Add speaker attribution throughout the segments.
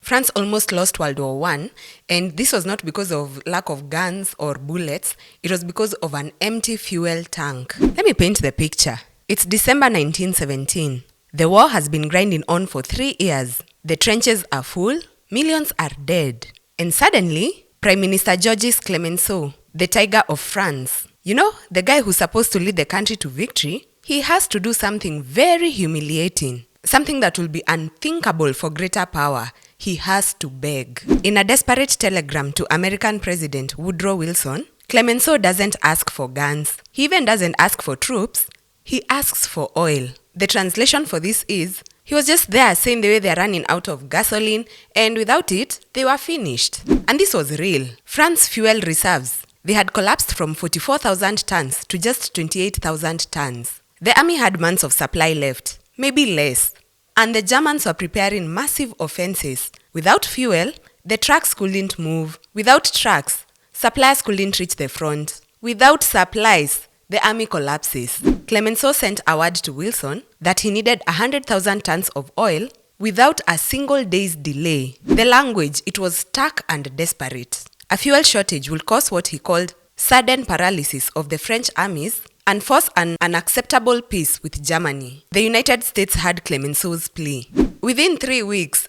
Speaker 1: France almost lost World War I, and this was not because of lack of guns or bullets, it was because of an empty fuel tank. Let me paint the picture. It's December 1917. The war has been grinding on for 3 years. The trenches are full, millions are dead. And suddenly, Prime Minister Georges Clemenceau, the tiger of France, the guy who's supposed to lead the country to victory, he has to do something very humiliating, something that will be unthinkable for greater power. He has to beg. In a desperate telegram to American President Woodrow Wilson, Clemenceau doesn't ask for guns. He even doesn't ask for troops. He asks for oil. The translation for this is, he was just there saying the way they're running out of gasoline, and without it, they were finished. And this was real. France's fuel reserves, they had collapsed from 44,000 tons to just 28,000 tons. The army had months of supply left, maybe less. And the Germans were preparing massive offenses. Without fuel, the trucks couldn't move. Without trucks, supplies couldn't reach the front. Without supplies, the army collapses. Clemenceau sent a word to Wilson that he needed 100,000 tons of oil without a single day's delay. The language, it was stark and desperate. A fuel shortage will cause what he called sudden paralysis of the French armies and force an unacceptable peace with Germany. The United States had Clemenceau's plea. Within 3 weeks,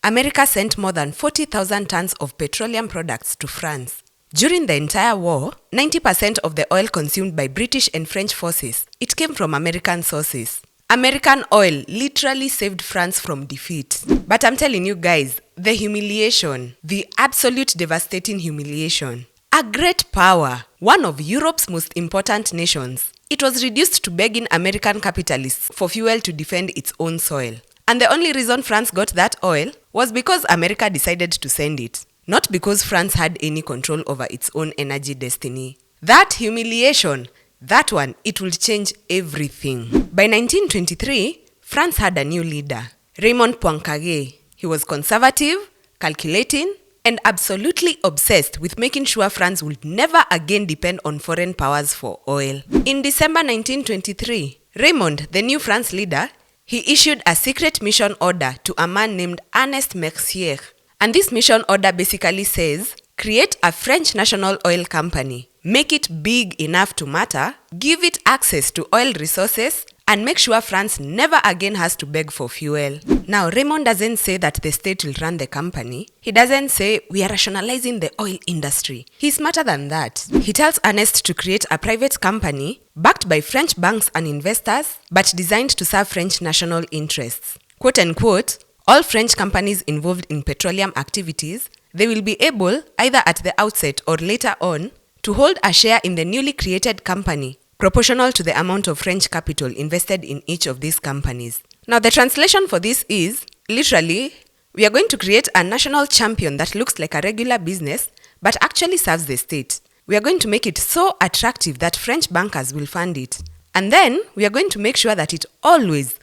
Speaker 1: America sent more than 40,000 tons of petroleum products to France. During the entire war, 90% of the oil consumed by British and French forces, it came from American sources. American oil literally saved France from defeat. But I'm telling you guys, the humiliation, the absolute devastating humiliation. A great power, one of Europe's most important nations, it was reduced to begging American capitalists for fuel to defend its own soil. And the only reason France got that oil was because America decided to send it. Not because France had any control over its own energy destiny. That humiliation, that one, it will change everything. By 1923, France had a new leader, Raymond Poincaré. He was conservative, calculating, and absolutely obsessed with making sure France would never again depend on foreign powers for oil. In December 1923, Raymond, the new France leader, he issued a secret mission order to a man named Ernest Mercier. And this mission order basically says, create a French national oil company, make it big enough to matter, give it access to oil resources, and make sure France never again has to beg for fuel. Now, Raymond doesn't say that the state will run the company. He doesn't say we are rationalizing the oil industry. He's smarter than that. He tells Ernest to create a private company backed by French banks and investors, but designed to serve French national interests. Quote unquote, all French companies involved in petroleum activities, they will be able, either at the outset or later on, to hold a share in the newly created company, proportional to the amount of French capital invested in each of these companies. Now, the translation for this is, literally, we are going to create a national champion that looks like a regular business, but actually serves the state. We are going to make it so attractive that French bankers will fund it. And then, we are going to make sure that it always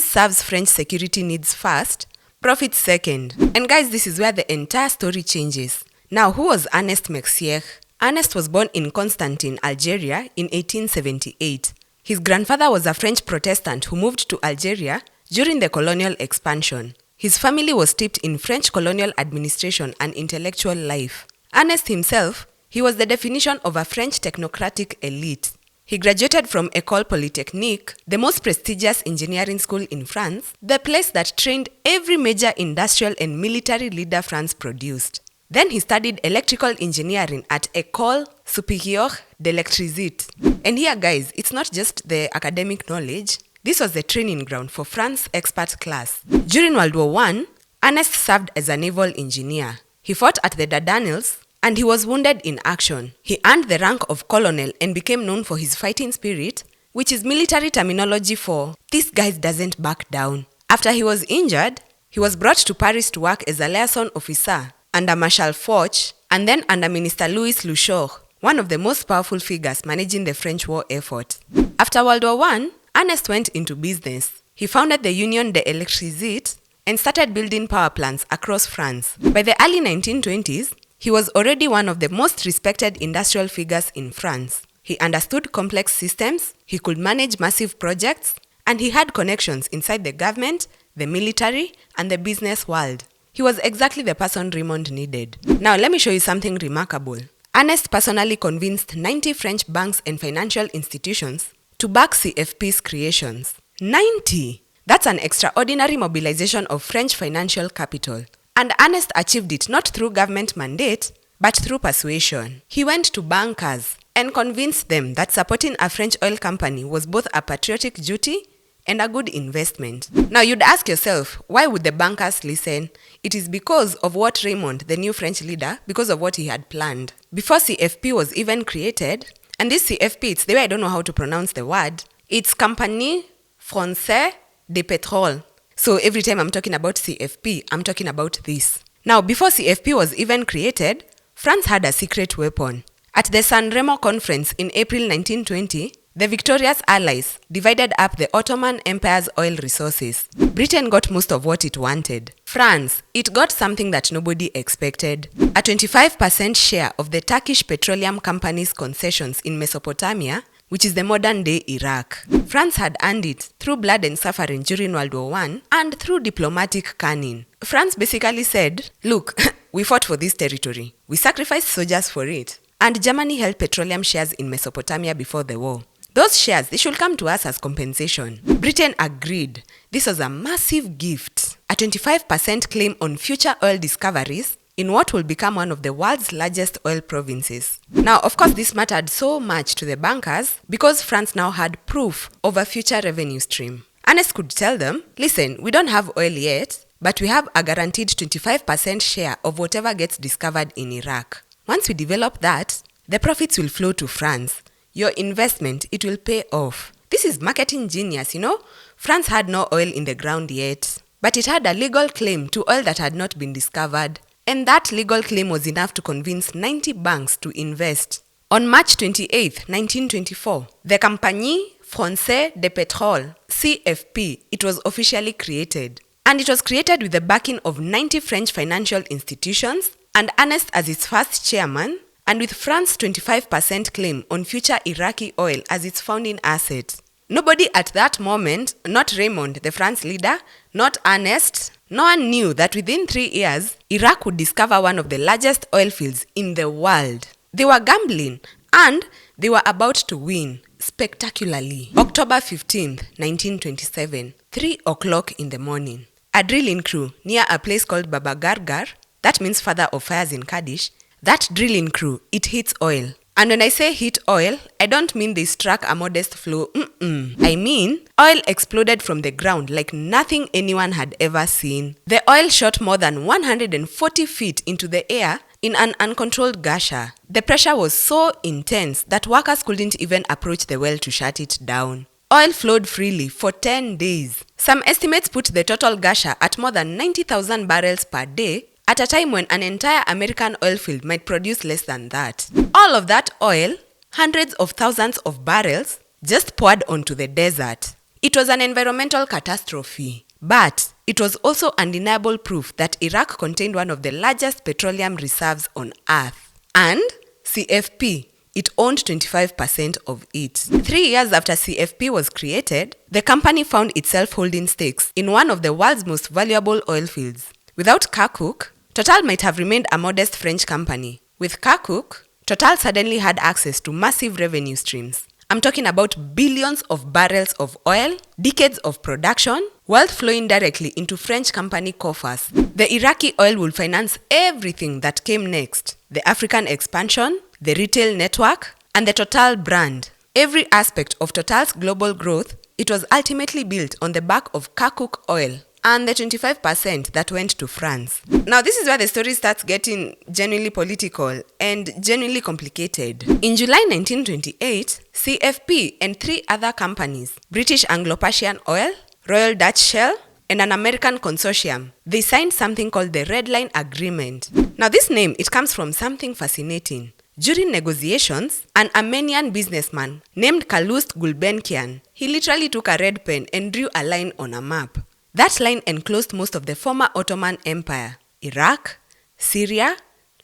Speaker 1: serves French security needs first, profits second. And guys, this is where the entire story changes. Now, who was Ernest Mercier? Ernest was born in Constantine, Algeria in 1878. His grandfather was a French Protestant who moved to Algeria during the colonial expansion. His family was steeped in French colonial administration and intellectual life. Ernest himself, he was the definition of a French technocratic elite. He graduated from École Polytechnique, the most prestigious engineering school in France, the place that trained every major industrial and military leader France produced. Then he studied electrical engineering at École Supérieure d'Électricité. And here guys, it's not just the academic knowledge, this was the training ground for France's expert class. During World War I, Ernest served as a naval engineer. He fought at the Dardanelles, and he was wounded in action. He earned the rank of colonel and became known for his fighting spirit, which is military terminology for, this guy doesn't back down. After he was injured, he was brought to Paris to work as a liaison officer under Marshal Foch and then under Minister Louis Loucheur, one of the most powerful figures managing the French war effort. After World War I, Ernest went into business. He founded the Union d'Électricité and started building power plants across France. By the early 1920s, he was already one of the most respected industrial figures in France. He understood complex systems, he could manage massive projects, and he had connections inside the government, the military, and the business world. He was exactly the person Raymond needed. Now let me show you something remarkable. Ernest personally convinced 90 French banks and financial institutions to back CFP's creations. 90! That's an extraordinary mobilization of French financial capital. And Ernest achieved it not through government mandate, but through persuasion. He went to bankers and convinced them that supporting a French oil company was both a patriotic duty and a good investment. Now you'd ask yourself, why would the bankers listen? It is because of what Raymond, the new French leader, because of what he had planned. Before CFP was even created, and this CFP, it's the way I don't know how to pronounce the word, it's Compagnie Française de Pétrole. So every time I'm talking about CFP, I'm talking about this. Now, before CFP was even created, France had a secret weapon. At the San Remo conference in April 1920, the victorious allies divided up the Ottoman Empire's oil resources. Britain got most of what it wanted. France, it got something that nobody expected. A 25% share of the Turkish Petroleum Company's concessions in Mesopotamia, which is the modern-day Iraq. France had earned it through blood and suffering during World War I and through diplomatic cunning. France basically said, look, we fought for this territory. We sacrificed soldiers for it. And Germany held petroleum shares in Mesopotamia before the war. Those shares, they should come to us as compensation. Britain agreed. This was a massive gift. A 25% claim on future oil discoveries in what will become one of the world's largest oil provinces. Now, of course, this mattered so much to the bankers because France now had proof of a future revenue stream. Ernest could tell them, listen, we don't have oil yet, but we have a guaranteed 25% share of whatever gets discovered in Iraq. Once we develop that, the profits will flow to France. Your investment, it will pay off. This is marketing genius, you know? France had no oil in the ground yet, but it had a legal claim to oil that had not been discovered. And that legal claim was enough to convince 90 banks to invest. On March 28, 1924, the Compagnie Française de Pétrole, CFP, it was officially created. And it was created with the backing of 90 French financial institutions and Ernest as its first chairman, and with France's 25% claim on future Iraqi oil as its founding asset. Nobody at that moment, not Raymond, the France leader, not Ernest, no one knew that within 3 years, Iraq would discover one of the largest oil fields in the world. They were gambling, and they were about to win, spectacularly. October 15th, 1927, 3 o'clock in the morning. A drilling crew near a place called Baba Gargar, that means father of fires in Kurdish, that drilling crew, it hits oil. And when I say hit oil, I don't mean they struck a modest flow. I mean, oil exploded from the ground like nothing anyone had ever seen. The oil shot more than 140 feet into the air in an uncontrolled gusher. The pressure was so intense that workers couldn't even approach the well to shut it down. Oil flowed freely for 10 days. Some estimates put the total gusher at more than 90,000 barrels per day, at a time when an entire American oil field might produce less than that. All of that oil, hundreds of thousands of barrels, just poured onto the desert. It was an environmental catastrophe, but it was also undeniable proof that Iraq contained one of the largest petroleum reserves on Earth. And CFP, it owned 25% of it. 3 years after CFP was created, the company found itself holding stakes in one of the world's most valuable oil fields. Without Kirkuk, Total might have remained a modest French company. With Kirkuk, Total suddenly had access to massive revenue streams. I'm talking about billions of barrels of oil, decades of production, wealth flowing directly into French company coffers. The Iraqi oil will finance everything that came next. The African expansion, the retail network, and the Total brand. Every aspect of Total's global growth, it was ultimately built on the back of Kirkuk oil and the 25% that went to France. Now this is where the story starts getting genuinely political and genuinely complicated. In July 1928, CFP and 3 other companies, British Anglo-Persian Oil, Royal Dutch Shell, and an American consortium, they signed something called the Redline Agreement. Now this name, it comes from something fascinating. During negotiations, an Armenian businessman named Calouste Gulbenkian, he literally took a red pen and drew a line on a map. That line enclosed most of the former Ottoman Empire, Iraq, Syria,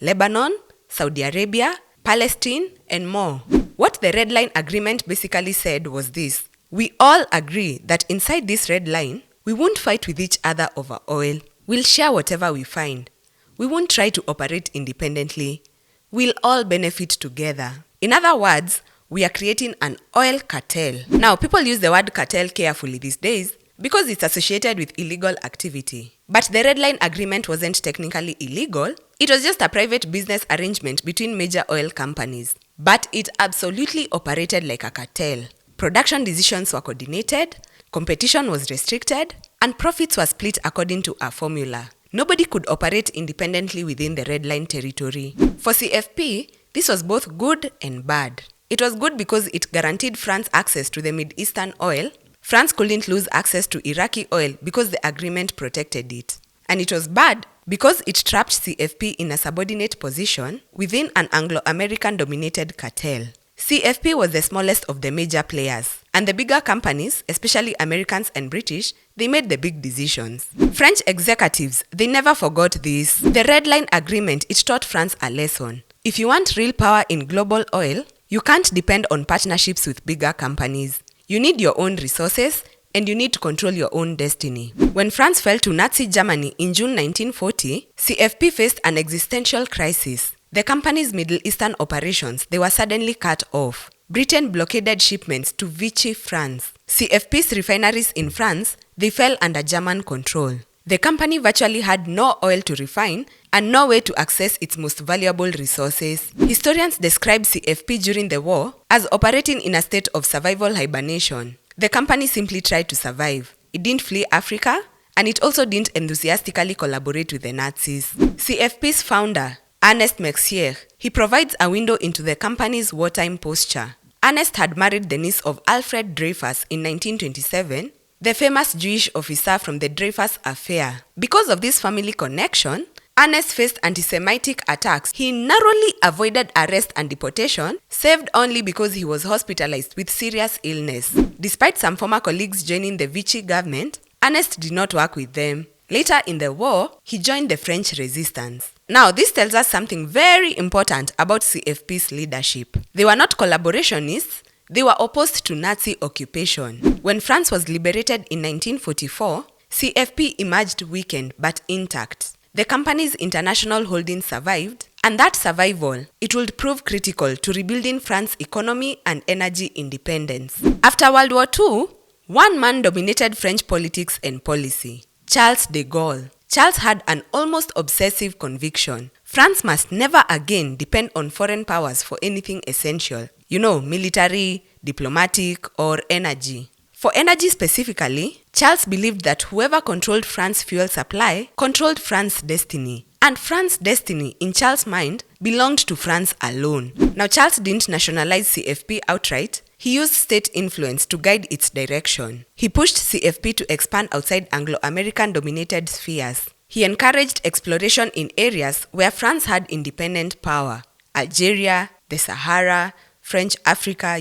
Speaker 1: Lebanon, Saudi Arabia, Palestine, and more. What the Red Line Agreement basically said was this: we all agree that inside this red line, We won't fight with each other over oil. We'll share whatever we find. We won't try to operate independently. We'll all benefit together. In other words, we are creating an oil cartel. Now, people use the word cartel carefully these days because it's associated with illegal activity. But the Redline Agreement wasn't technically illegal. It was just a private business arrangement between major oil companies. But it absolutely operated like a cartel. Production decisions were coordinated, competition was restricted, and profits were split according to a formula. Nobody could operate independently within the Red Line territory. For CFP, this was both good and bad. It was good because it guaranteed France access to the Mid-Eastern oil. France couldn't lose access to Iraqi oil because the agreement protected it. And it was bad because it trapped CFP in a subordinate position within an Anglo-American dominated cartel. CFP was the smallest of the major players, and the bigger companies, especially Americans and British, they made the big decisions. French executives, they never forgot this. The Red Line Agreement, it taught France a lesson. If you want real power in global oil, you can't depend on partnerships with bigger companies. You need your own resources, and you need to control your own destiny. When France fell to Nazi Germany in June 1940, CFP faced an existential crisis. The company's Middle Eastern operations, they were suddenly cut off. Britain blockaded shipments to Vichy, France. CFP's refineries in France, they fell under German control. The company virtually had no oil to refine and no way to access its most valuable resources. Historians describe CFP during the war as operating in a state of survival hibernation. The company simply tried to survive. It didn't flee Africa, and it also didn't enthusiastically collaborate with the Nazis. CFP's founder, Ernest Mercier, he provides a window into the company's wartime posture. Ernest had married the niece of Alfred Dreyfus in 1927, the famous Jewish officer from the Dreyfus affair. Because of this family connection, Ernest faced anti-Semitic attacks. He narrowly avoided arrest and deportation, saved only because he was hospitalized with serious illness. Despite some former colleagues joining the Vichy government, Ernest did not work with them. Later in the war, he joined the French resistance. Now, this tells us something very important about CFP's leadership. They were not collaborationists, they were opposed to Nazi occupation. When France was liberated in 1944, CFP emerged weakened but intact. The company's international holdings survived, and that survival, it would prove critical to rebuilding France's economy and energy independence. After World War II, one man dominated French politics and policy: Charles de Gaulle. Charles had an almost obsessive conviction. France must never again depend on foreign powers for anything essential. Military, diplomatic, or energy. For energy specifically, Charles believed that whoever controlled France's fuel supply controlled France's destiny. And France's destiny, in Charles' mind, belonged to France alone. Now, Charles didn't nationalize CFP outright. He used state influence to guide its direction. He pushed CFP to expand outside Anglo-American dominated spheres. He encouraged exploration in areas where France had independent power: Algeria, the Sahara, French Africa,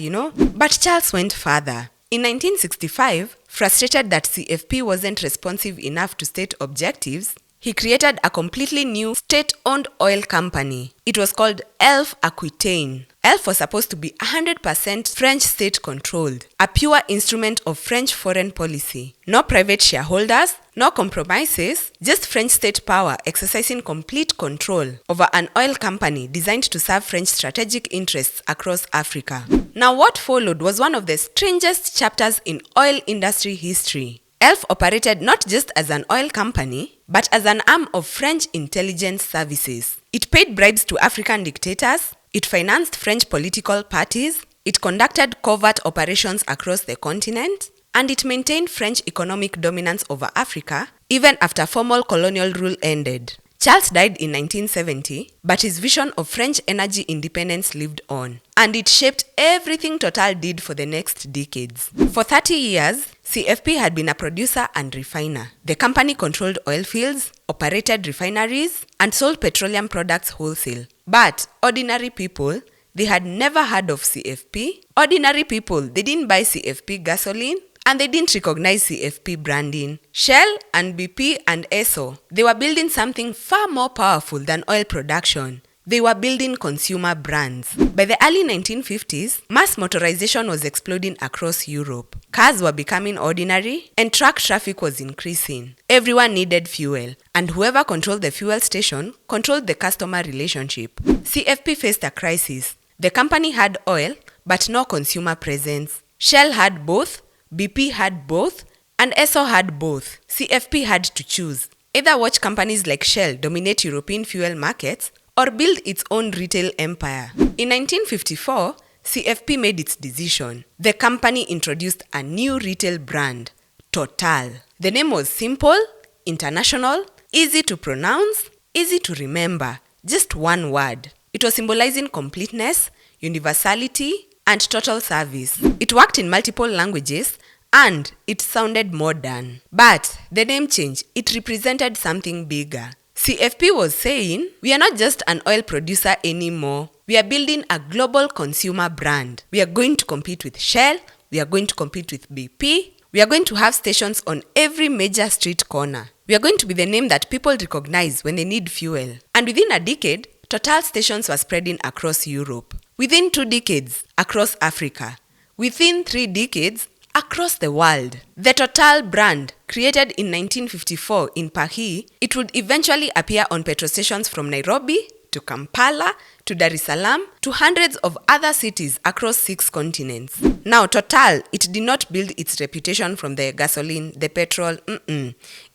Speaker 1: But Charles went further. In 1965, frustrated that CFP wasn't responsive enough to state objectives, he created a completely new state-owned oil company. It was called ELF Aquitane. ELF was supposed to be 100% French state-controlled, a pure instrument of French foreign policy. No private shareholders, no compromises, just French state power exercising complete control over an oil company designed to serve French strategic interests across Africa. Now, what followed was one of the strangest chapters in oil industry history. ELF operated not just as an oil company, but as an arm of French intelligence services. It paid bribes to African dictators, it financed French political parties, it conducted covert operations across the continent, and it maintained French economic dominance over Africa even after formal colonial rule ended. Charles died in 1970, but his vision of French energy independence lived on, and it shaped everything Total did for the next decades. For 30 years, CFP had been a producer and refiner. The company controlled oil fields, operated refineries, and sold petroleum products wholesale. But ordinary people, they had never heard of CFP. Ordinary people, they didn't buy CFP gasoline, and they didn't recognize CFP branding. Shell and BP and Esso, they were building something far more powerful than oil production. They were building consumer brands. By the early 1950s, mass motorization was exploding across Europe. Cars were becoming ordinary, and truck traffic was increasing. Everyone needed fuel, and whoever controlled the fuel station controlled the customer relationship. CFP faced a crisis. The company had oil, but no consumer presence. Shell had both, BP had both, and Esso had both. CFP had to choose. Either watch companies like Shell dominate European fuel markets or build its own retail empire. In 1954, CFP made its decision. The company introduced a new retail brand, Total. The name was simple, international, easy to pronounce, easy to remember. Just one word. It was symbolizing completeness, universality, and total service. It worked in multiple languages and it sounded modern. But the name change, it represented something bigger. CFP was saying, we are not just an oil producer anymore. We are building a global consumer brand. We are going to compete with Shell. We are going to compete with BP. We are going to have stations on every major street corner. We are going to be the name that people recognize when they need fuel. And within a decade, Total stations were spreading across Europe. Within 2 decades, across Africa. Within 3 decades, across the world. The Total brand, created in 1954 in Paris, it would eventually appear on petrol stations from Nairobi to Kampala to Dar es Salaam to hundreds of other cities across 6 continents. Now, Total, it did not build its reputation from the gasoline, the petrol,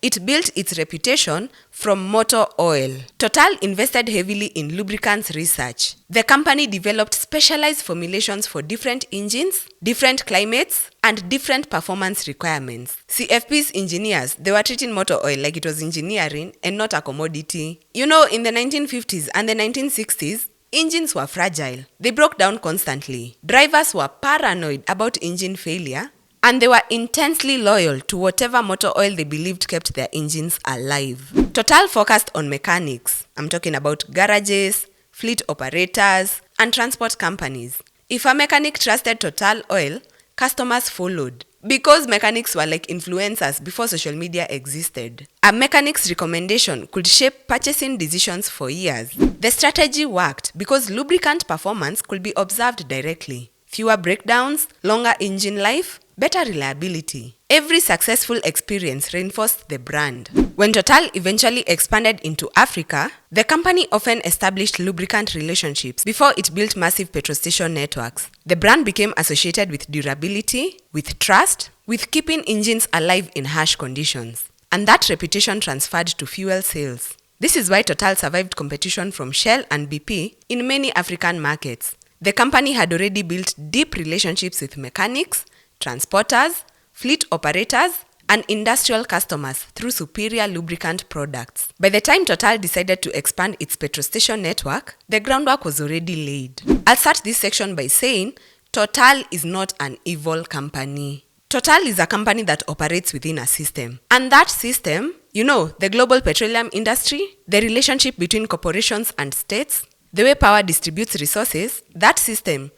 Speaker 1: It built its reputation from motor oil. Total invested heavily in lubricants research. The company developed specialized formulations for different engines, different climates, and different performance requirements. CFP's engineers, they were treating motor oil like it was engineering and not a commodity. You know, in the 1950s and the 1960s, engines were fragile. They broke down constantly. Drivers were paranoid about engine failure, and they were intensely loyal to whatever motor oil they believed kept their engines alive. Total focused on mechanics. I'm talking about garages, fleet operators, and transport companies. If a mechanic trusted Total oil, customers followed. Because mechanics were like influencers before social media existed. A mechanic's recommendation could shape purchasing decisions for years. The strategy worked because lubricant performance could be observed directly. Fewer breakdowns, longer engine life, better reliability. Every successful experience reinforced the brand. When Total eventually expanded into Africa, the company often established lubricant relationships before it built massive petrol station networks. The brand became associated with durability, with trust, with keeping engines alive in harsh conditions. And that reputation transferred to fuel sales. This is why Total survived competition from Shell and BP in many African markets. The company had already built deep relationships with mechanics, transporters, fleet operators, and industrial customers through superior lubricant products. By the time Total decided to expand its petrol station network, the groundwork was already laid. I'll start this section by saying, Total is not an evil company. Total is a company that operates within a system. And that system, you know, the global petroleum industry, the relationship between corporations and states, the way power distributes resources, that system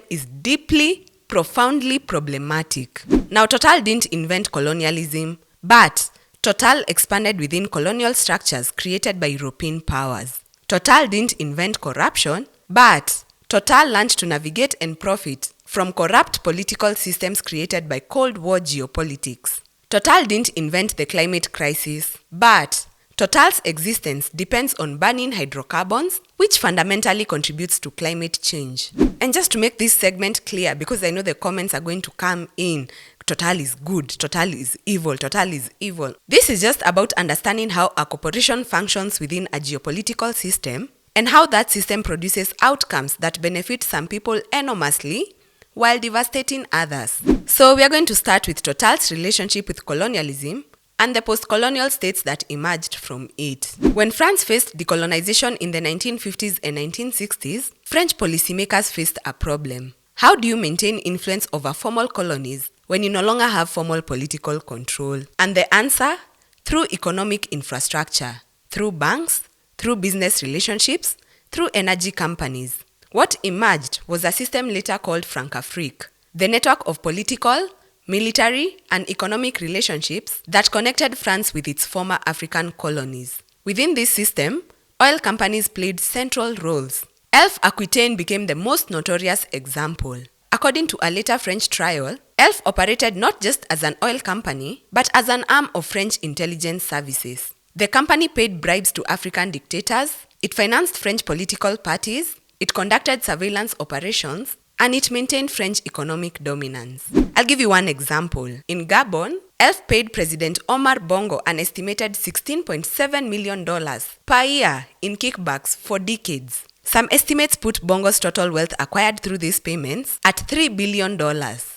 Speaker 1: is deeply, profoundly problematic. Now, Total didn't invent colonialism, but Total expanded within colonial structures created by European powers. Total didn't invent corruption, but Total learned to navigate and profit from corrupt political systems created by Cold War geopolitics. Total didn't invent the climate crisis, but Total's existence depends on burning hydrocarbons, which fundamentally contributes to climate change. And just to make this segment clear, because I know the comments are going to come in, Total is good, Total is evil, Total is evil. This is just about understanding how a corporation functions within a geopolitical system and how that system produces outcomes that benefit some people enormously while devastating others. So we are going to start with Total's relationship with colonialism and the post-colonial states that emerged from it. When France faced decolonization in the 1950s and 1960s, French policymakers faced a problem. How do you maintain influence over formal colonies when you no longer have formal political control? And the answer? Through economic infrastructure, through banks, through business relationships, through energy companies. What emerged was a system later called Francafrique, the network of political, military, and economic relationships that connected France with its former African colonies. Within this system, oil companies played central roles. ELF Aquitane became the most notorious example. According to a later French trial, ELF operated not just as an oil company, but as an arm of French intelligence services. The company paid bribes to African dictators, it financed French political parties, it conducted surveillance operations, and it maintained French economic dominance. I'll give you one example. In Gabon, ELF paid President Omar Bongo an estimated $16.7 million per year in kickbacks for decades. Some estimates put Bongo's total wealth acquired through these payments at $3 billion.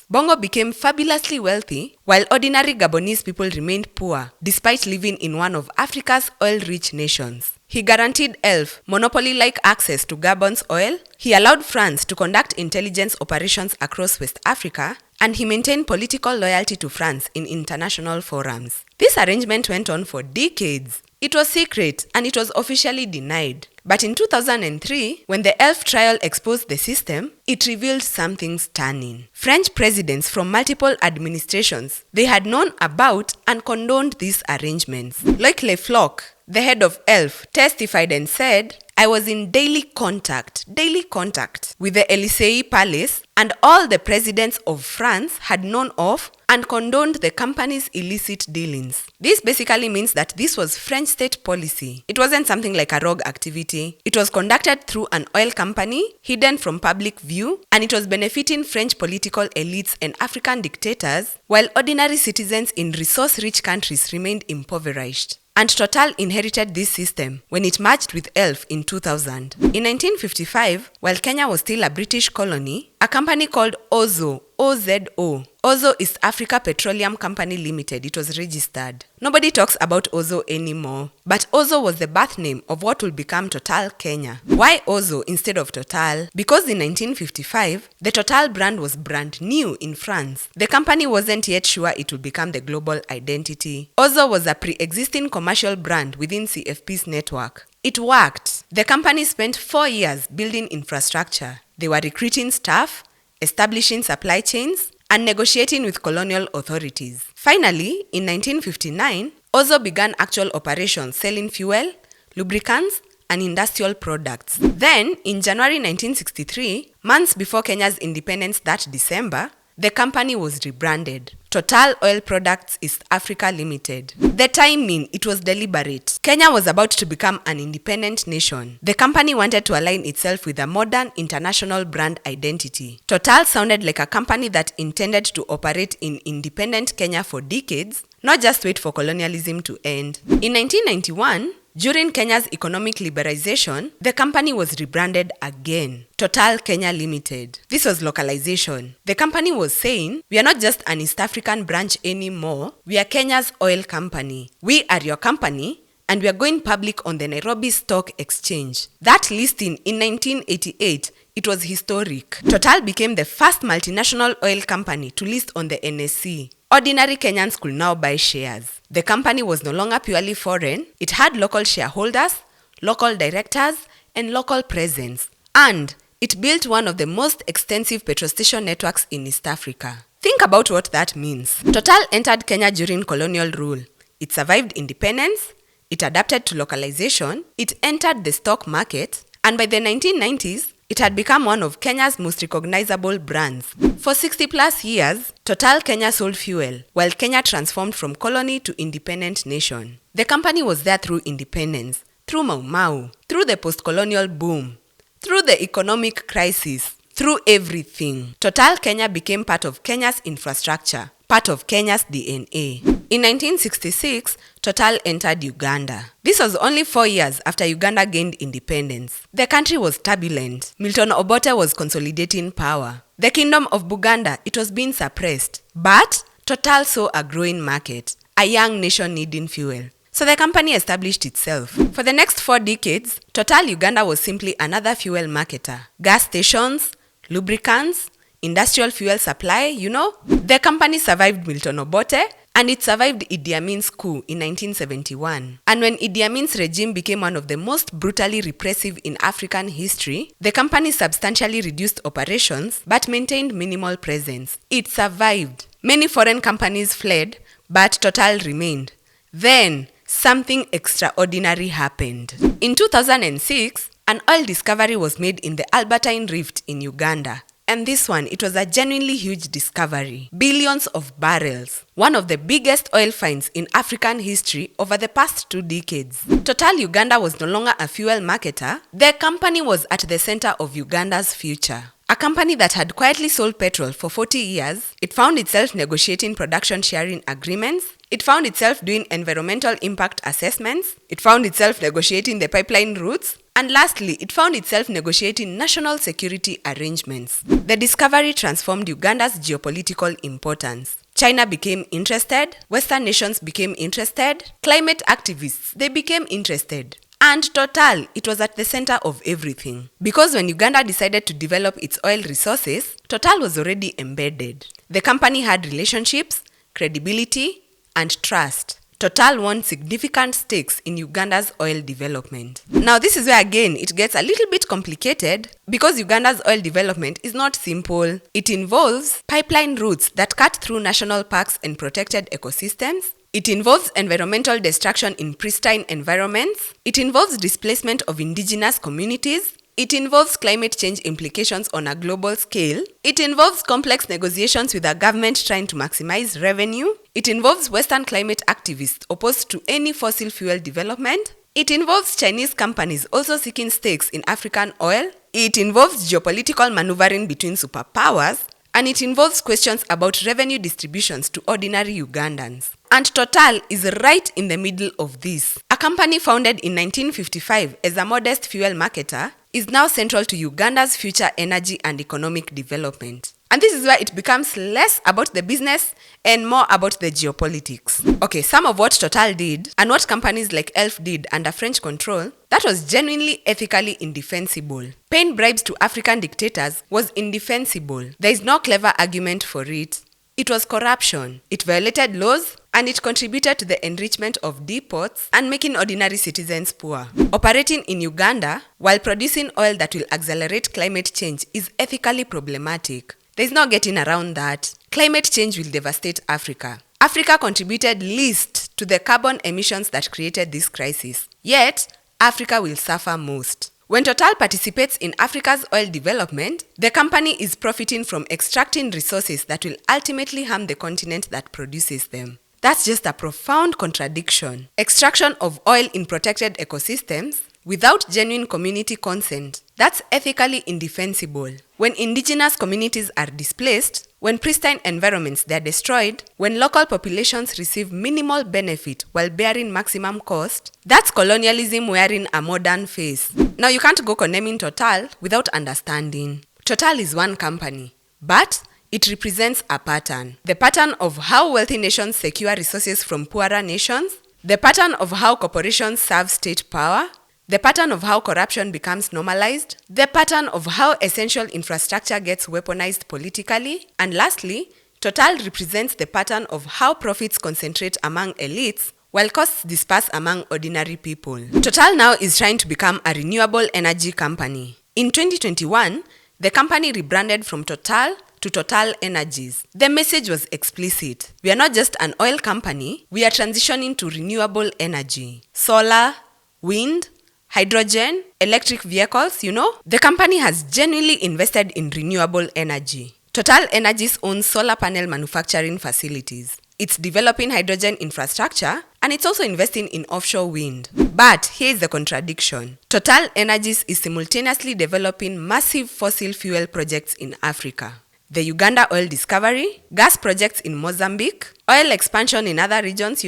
Speaker 1: Bongo became fabulously wealthy, while ordinary Gabonese people remained poor, despite living in one of Africa's oil-rich nations. He guaranteed ELF monopoly-like access to Gabon's oil, he allowed France to conduct intelligence operations across West Africa, and he maintained political loyalty to France in international forums. This arrangement went on for decades. It was secret and it was officially denied. But in 2003, when the ELF trial exposed the system, it revealed something stunning. French presidents from multiple administrations, they had known about and condoned these arrangements. Like Le Floch, the head of ELF, testified and said, "I was in daily contact with the Élysée Palace, and all the presidents of France had known of and condoned the company's illicit dealings." This basically means that this was French state policy. It wasn't something like a rogue activity. It was conducted through an oil company, hidden from public view, and it was benefiting French political elites and African dictators, while ordinary citizens in resource-rich countries remained impoverished. And Total inherited this system when it merged with ELF in 2000. In 1955, while Kenya was still a British colony, a company called Ozo, OZO, Ozo East Africa Petroleum Company Limited, it was registered. Nobody talks about Ozo anymore, but Ozo was the birth name of what will become Total Kenya. Why Ozo instead of Total? Because in 1955, the Total brand was brand new in France. The company wasn't yet sure it would become the global identity. Ozo was a pre-existing commercial brand within CFP's network. It worked. The company spent 4 years building infrastructure. They were recruiting staff, establishing supply chains, and negotiating with colonial authorities. Finally, in 1959, Ozo began actual operations selling fuel, lubricants, and industrial products. Then, in January 1963, months before Kenya's independence that December, the company was rebranded. Total Oil Products East Africa Limited. The timing, it was deliberate. Kenya was about to become an independent nation. The company wanted to align itself with a modern international brand identity. Total sounded like a company that intended to operate in independent Kenya for decades, not just wait for colonialism to end. In 1991, during Kenya's economic liberalization, the company was rebranded again, Total Kenya Limited. This was localization. The company was saying, we are not just an East African branch anymore, we are Kenya's oil company. We are your company, and we are going public on the Nairobi Stock Exchange. That listing in 1988, it was historic. Total became the first multinational oil company to list on the NSE. Ordinary Kenyans could now buy shares. The company was no longer purely foreign. It had local shareholders, local directors, and local presence. And it built one of the most extensive petrol station networks in East Africa. Think about what that means. Total entered Kenya during colonial rule. It survived independence, it adapted to localization, it entered the stock market, and by the 1990s, it had become one of Kenya's most recognizable brands. For 60 plus years, Total Kenya sold fuel, while Kenya transformed from colony to independent nation. The company was there through independence, through Mau Mau, through the post-colonial boom, through the economic crisis, through everything. Total Kenya became part of Kenya's infrastructure, part of Kenya's DNA. In 1966, Total entered Uganda. This was only 4 years after Uganda gained independence. The country was turbulent. Milton Obote was consolidating power. The kingdom of Buganda, it was being suppressed. But Total saw a growing market, a young nation needing fuel. So the company established itself. For the next 4 decades, Total Uganda was simply another fuel marketer. Gas stations, lubricants, industrial fuel supply, The company survived Milton Obote, and it survived Idi Amin's coup in 1971. And when Idi Amin's regime became one of the most brutally repressive in African history, the company substantially reduced operations but maintained minimal presence. It survived. Many foreign companies fled, but Total remained. Then, something extraordinary happened. In 2006, an oil discovery was made in the Albertine Rift in Uganda. And this one, it was a genuinely huge discovery. Billions of barrels. One of the biggest oil finds in African history over the past 2 decades. Total Uganda was no longer a fuel marketer. The company was at the center of Uganda's future. A company that had quietly sold petrol for 40 years, it found itself negotiating production sharing agreements, it found itself doing environmental impact assessments, it found itself negotiating the pipeline routes, and lastly, it found itself negotiating national security arrangements. The discovery transformed Uganda's geopolitical importance. China became interested, Western nations became interested, climate activists, they became interested. And Total, it was at the center of everything. Because when Uganda decided to develop its oil resources, Total was already embedded. The company had relationships, credibility, and trust. Total won significant stakes in Uganda's oil development. Now this is where again it gets a little bit complicated because Uganda's oil development is not simple. It involves pipeline routes that cut through national parks and protected ecosystems. It involves environmental destruction in pristine environments. It involves displacement of indigenous communities. It involves climate change implications on a global scale. It involves complex negotiations with a government trying to maximize revenue. It involves Western climate activists opposed to any fossil fuel development. It involves Chinese companies also seeking stakes in African oil. It involves geopolitical maneuvering between superpowers. And it involves questions about revenue distributions to ordinary Ugandans. And Total is right in the middle of this. A company founded in 1955 as a modest fuel marketer is now central to Uganda's future energy and economic development. And this is where it becomes less about the business and more about the geopolitics. Okay, some of what Total did and what companies like ELF did under French control, that was genuinely ethically indefensible. Paying bribes to African dictators was indefensible. There is no clever argument for it. It was corruption. It violated laws and it contributed to the enrichment of depots and making ordinary citizens poor. Operating in Uganda while producing oil that will accelerate climate change is ethically problematic. There's no getting around that. Climate change will devastate Africa. Africa contributed least to the carbon emissions that created this crisis. Yet, Africa will suffer most. When Total participates in Africa's oil development, the company is profiting from extracting resources that will ultimately harm the continent that produces them. That's just a profound contradiction. Extraction of oil in protected ecosystems without genuine community consent, that's ethically indefensible. When indigenous communities are displaced, when pristine environments are destroyed, when local populations receive minimal benefit while bearing maximum cost, that's colonialism wearing a modern face. Now you can't go condemning Total without understanding. Total is one company, but it represents a pattern. The pattern of how wealthy nations secure resources from poorer nations, the pattern of how corporations serve state power, the pattern of how corruption becomes normalized, the pattern of how essential infrastructure gets weaponized politically, and lastly, Total represents the pattern of how profits concentrate among elites while costs disperse among ordinary people. Total now is trying to become a renewable energy company. In 2021, the company rebranded from Total to TotalEnergies. The message was explicit. We are not just an oil company, we are transitioning to renewable energy. Solar, wind, hydrogen, electric vehicles, The company has genuinely invested in renewable energy. TotalEnergies owns solar panel manufacturing facilities. It's developing hydrogen infrastructure and it's also investing in offshore wind. But here's the contradiction. TotalEnergies is simultaneously developing massive fossil fuel projects in Africa. The Uganda oil discovery, gas projects in Mozambique, oil expansion in other regions,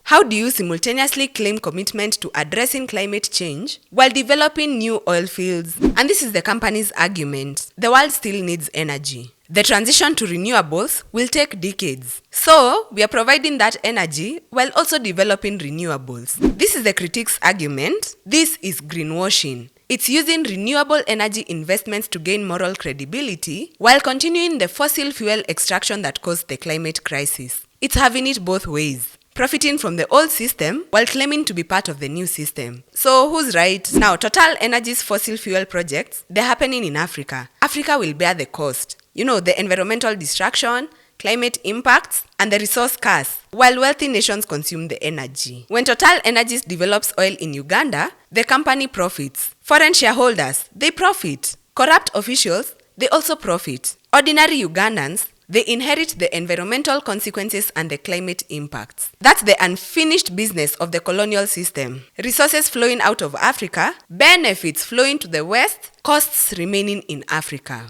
Speaker 1: How do you simultaneously claim commitment to addressing climate change while developing new oil fields? And this is the company's argument. The world still needs energy. The transition to renewables will take decades. So, we are providing that energy while also developing renewables. This is the critics' argument. This is greenwashing. It's using renewable energy investments to gain moral credibility while continuing the fossil fuel extraction that caused the climate crisis. It's having it both ways. Profiting from the old system while claiming to be part of the new system. So who's right? Now, TotalEnergies fossil fuel projects, they're happening in Africa. Africa will bear the cost. The environmental destruction, climate impacts, and the resource curse, while wealthy nations consume the energy. When TotalEnergies develops oil in Uganda, the company profits. Foreign shareholders, they profit. Corrupt officials, they also profit. Ordinary Ugandans, they inherit the environmental consequences and the climate impacts. That's the unfinished business of the colonial system. Resources flowing out of Africa, benefits flowing to the West, costs remaining in Africa.